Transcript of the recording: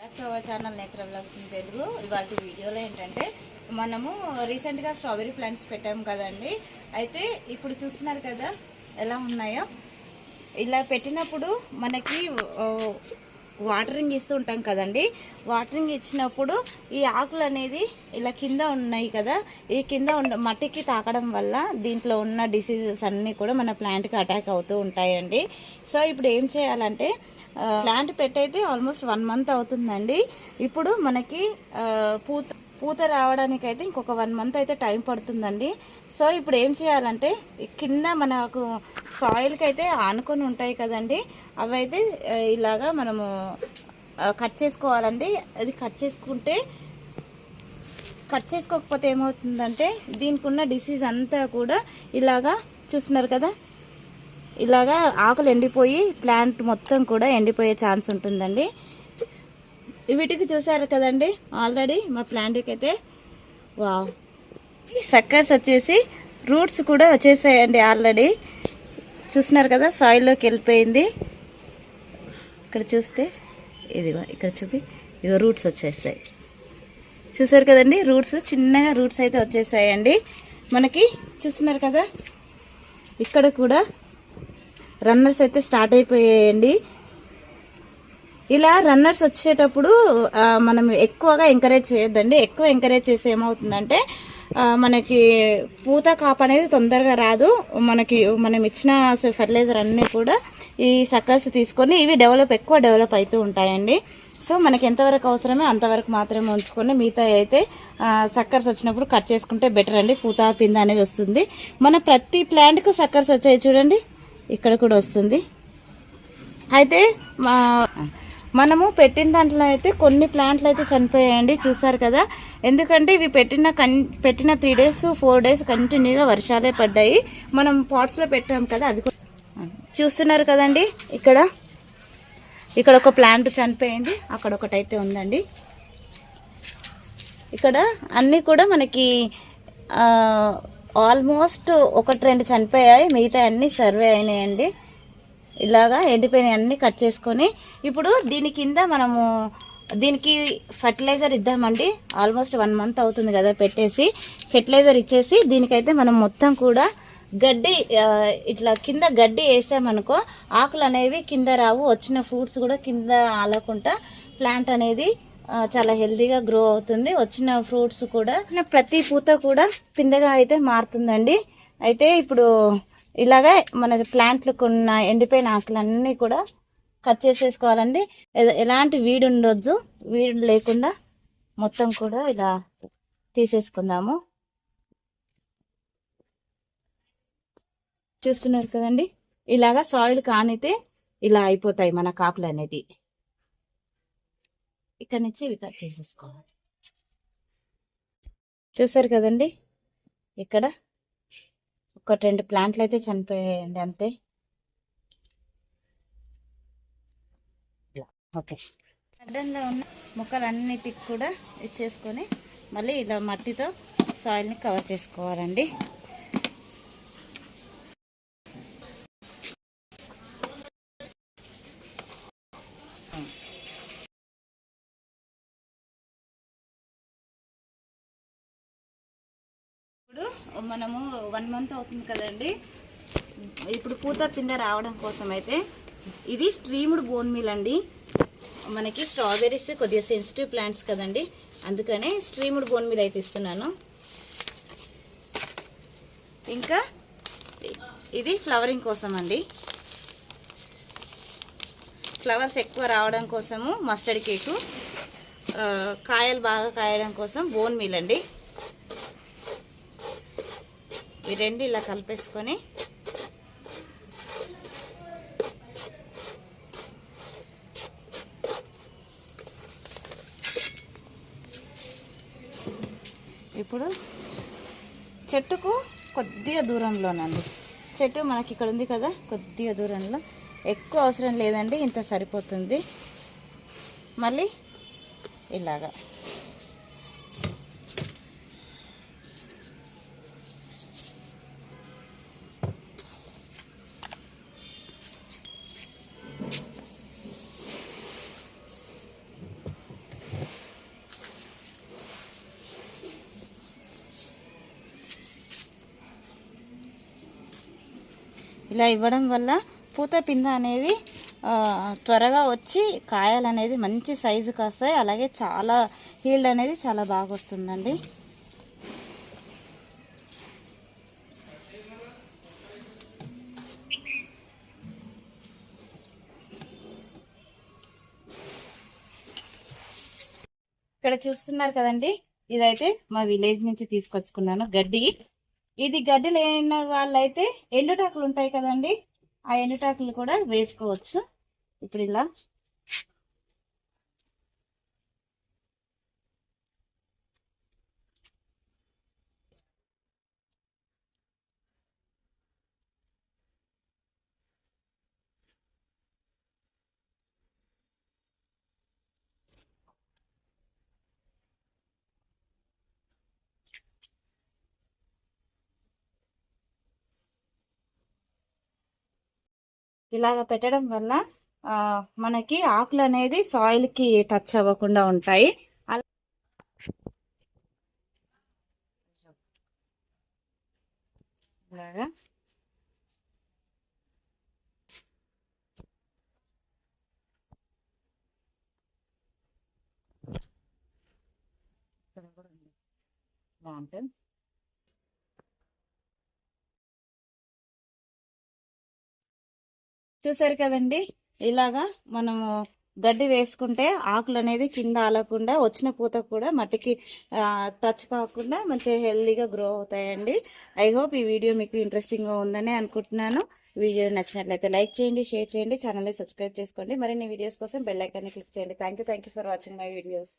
Back to our channel నేత్ర vlogs in Telugu. ఇవాళ వీడియోలో ఏంటంటే మనము రీసెంట్గా స్ట్రాబెరీ ప్లాంట్స్ పెట్టాము కదండి. అయితే ఇప్పుడు చూస్తున్నారు కదా ఎలా ఉన్నాయో. ఇలా పెట్టినప్పుడు మనకి వాటరింగ్ ఇస్తూ ఉంటాం కదండి. వాటరింగ్ ఇచ్చినప్పుడు ఈ ఆకులు అనేది ఇలా కింద ఉన్నాయి కదా, ఈ కింద మట్టికి తాకడం వల్ల దీంట్లో ఉన్న డిసీజెస్ అన్నీ కూడా మన ప్లాంట్కి అటాక్ అవుతూ ఉంటాయండి. సో ఇప్పుడు ఏం చేయాలంటే, ప్లాంట్ పెట్టయితే ఆల్మోస్ట్ 1 మంత్ అవుతుందండి. ఇప్పుడు మనకి పూత రావడానికైతే ఇంకొక 1 మంత్ అయితే టైం పడుతుందండి. సో ఇప్పుడు ఏం చేయాలంటే, కింద మనకు సాయిల్కి అయితే ఆనుకొని ఉంటాయి కదండి, అవైతే ఇలాగా మనము కట్ చేసుకోవాలండి. అది కట్ చేసుకోకపోతే ఏమవుతుందంటే, దీనికి ఉన్న డిసీజ్ అంతా కూడా ఇలాగా చూస్తున్నారు కదా, ఇలాగా ఆకులు ఎండిపోయి ప్లాంట్ మొత్తం కూడా ఎండిపోయే ఛాన్స్ ఉంటుందండి. వీటికి చూసారు కదండి, ఆల్రెడీ మా ప్లాంట్కి అయితే వావ్ సక్కర్స్ వచ్చేసి రూట్స్ కూడా వచ్చేసాయండి. ఆల్రెడీ చూస్తున్నారు కదా, సాయిల్లోకి వెళ్ళిపోయింది. ఇక్కడ చూస్తే ఇదిగో, ఇక్కడ చూపి ఇదిగో రూట్స్ వచ్చేసాయి. చూసారు కదండి, రూట్స్ చిన్నగా రూట్స్ అయితే వచ్చేసాయండి మనకి. చూస్తున్నారు కదా, ఇక్కడ కూడా రన్నర్స్ అయితే స్టార్ట్ అయిపోయాయండి. ఇలా రన్నర్స్ వచ్చేటప్పుడు మనం ఎక్కువగా ఎంకరేజ్ చేయొద్దండి. ఎక్కువ ఎంకరేజ్ చేస్తే ఏమవుతుందంటే, మనకి పూత కాపు అనేది తొందరగా రాదు. మనం ఇచ్చిన ఫర్టిలైజర్ అన్నీ కూడా ఈ సక్కర్స్ తీసుకొని ఇవి ఎక్కువ డెవలప్ అవుతూ ఉంటాయండి. సో మనకి ఎంతవరకు అవసరమే అంతవరకు మాత్రమే ఉంచుకొని, మిగతా అయితే సక్కర్స్ వచ్చినప్పుడు కట్ చేసుకుంటే బెటర్ అండి. పూత పింద అనేది వస్తుంది. మన ప్రతి ప్లాంట్కు సక్కర్స్ వచ్చాయి చూడండి, ఇక్కడ కూడా వస్తుంది. అయితే మనము పెట్టిన దాంట్లో అయితే కొన్ని ప్లాంట్లు అయితే చనిపోయాయండి, చూసారు కదా. ఎందుకంటే ఇవి పెట్టిన 3 days 4 days కంటిన్యూగా వర్షాలే పడ్డాయి. మనం పాట్స్లో పెట్టాం కదా, అవి చూస్తున్నారు కదండి. ఇక్కడ ఒక ప్లాంట్ చనిపోయింది, అక్కడ ఒకటైతే ఉందండి. ఇక్కడ అన్నీ కూడా మనకి ఆల్మోస్ట్ 1-2 చనిపోయాయి, మిగతా అన్నీ సర్వే అయినాయండి. ఇలాగా ఎండిపోయిన అన్నీ కట్ చేసుకొని ఇప్పుడు దీని కింద మనము దీనికి ఫర్టిలైజర్ ఇద్దామండి. ఆల్మోస్ట్ 1 మంత్ అవుతుంది కదా పెట్టేసి, ఫెర్టిలైజర్ ఇచ్చేసి దీనికైతే మనం మొత్తం కూడా గడ్డి ఇట్లా కింద గడ్డి వేసామనుకో, ఆకులు అనేవి కింద రావు, వచ్చిన ఫ్రూట్స్ కూడా కింద ఆలకుండా ప్లాంట్ అనేది చాలా హెల్తీగా గ్రో అవుతుంది. వచ్చిన ఫ్రూట్స్ కూడా ప్రతి పూత కూడా పిందగా అయితే మారుతుందండి. అయితే ఇప్పుడు ఇలాగా మన ప్లాంట్లకు ఉన్న ఎండిపోయిన ఆకులన్నీ కూడా కట్ చేసేసుకోవాలండి. ఎలాంటి వీడు ఉండొద్దు, వీడు లేకుండా మొత్తం కూడా ఇలా తీసేసుకుందాము. చూస్తున్నారు కదండి, ఇలాగా సాయిల్ కానితే ఇలా అయిపోతాయి మన కాకులు అనేటివి. ఇక్కడ నుంచి ఇవి కట్ చేసేసుకోవాలి. చూసారు కదండి, ఇక్కడ 1-2 ప్లాంట్లు అయితే చనిపోయాయండి అంతే. ఓకే, గార్డెన్లో ఉన్న మొక్కలన్నిటికి కూడా ఇచ్చేసుకొని మళ్ళీ ఇలా మట్టితో సాయిల్ని కవర్ చేసుకోవాలండి. ఇప్పుడు మనము 1 మంత్ అవుతుంది కదండి. ఇప్పుడు పూత పిందె రావడం కోసం అయితే ఇది స్ట్రీమ్డ్ బోన్ మీల్ అండి. మనకి స్ట్రాబెర్రీస్ కొద్దిగా సెన్సిటివ్ ప్లాంట్స్ కదండి, అందుకనే స్ట్రీమ్డ్ బోన్ మీల్ అయితే ఇస్తున్నాను. ఇంకా ఇది ఫ్లవరింగ్ కోసం అండి, ఫ్లవర్స్ ఎక్కువ రావడం కోసము మస్టర్డ్ కేకు, కాయలు బాగా కాయడం కోసం బోన్ మీల్ అండి. ఈ రెండు ఇలా కలిపేసుకొని ఇప్పుడు చెట్టుకు కొద్దిగా దూరంలోనండి, చెట్టు మనకి ఇక్కడ ఉంది కదా, కొద్దిగా దూరంలో, ఎక్కువ అవసరం లేదండి, ఇంత సరిపోతుంది. మళ్ళీ ఇలాగా ఇలా ఇవ్వడం వల్ల పూత పింద అనేది త్వరగా వచ్చి కాయలు అనేది మంచి సైజు కాస్తాయి. అలాగే చాలా హీల్డ్ అనేది చాలా బాగా వస్తుందండి. ఇక్కడ చూస్తున్నారు కదండి, ఇదైతే మా విలేజ్ నుంచి తీసుకొచ్చుకున్నాను గడ్డి. ఇది గడ్డి లేని వాళ్ళైతే ఎండుటాకులు ఉంటాయి కదండి, ఆ ఎండుటాకులు కూడా వేసుకోవచ్చు. ఇప్పుడు ఇలా ఇలాగ పెట్టడం వల్ల మనకి ఆకులు అనేది సాయిల్కి టచ్ అవ్వకుండా ఉంటాయి. ఇలాగా బాగుంటుంది. చూసారు కదండి, ఇలాగా మనము గడ్డి వేసుకుంటే ఆకులు అనేది కింద ఆలకుండా వచ్చిన పూత కూడా మట్టికి టచ్ కాకుండా మంచిగా హెల్దీగా గ్రో అవుతాయండి. ఐ హోప్ ఈ వీడియో మీకు ఇంట్రెస్టింగ్గా ఉందని అనుకుంటున్నాను. వీడియో నచ్చినట్లయితే లైక్ చేయండి, షేర్ చేయండి, ఛానల్ని సబ్స్క్రైబ్ చేసుకోండి. మరిన్ని వీడియోస్ కోసం బెల్ ఐకాన్ని క్లిక్ చేయండి. Thank you for watching my videos.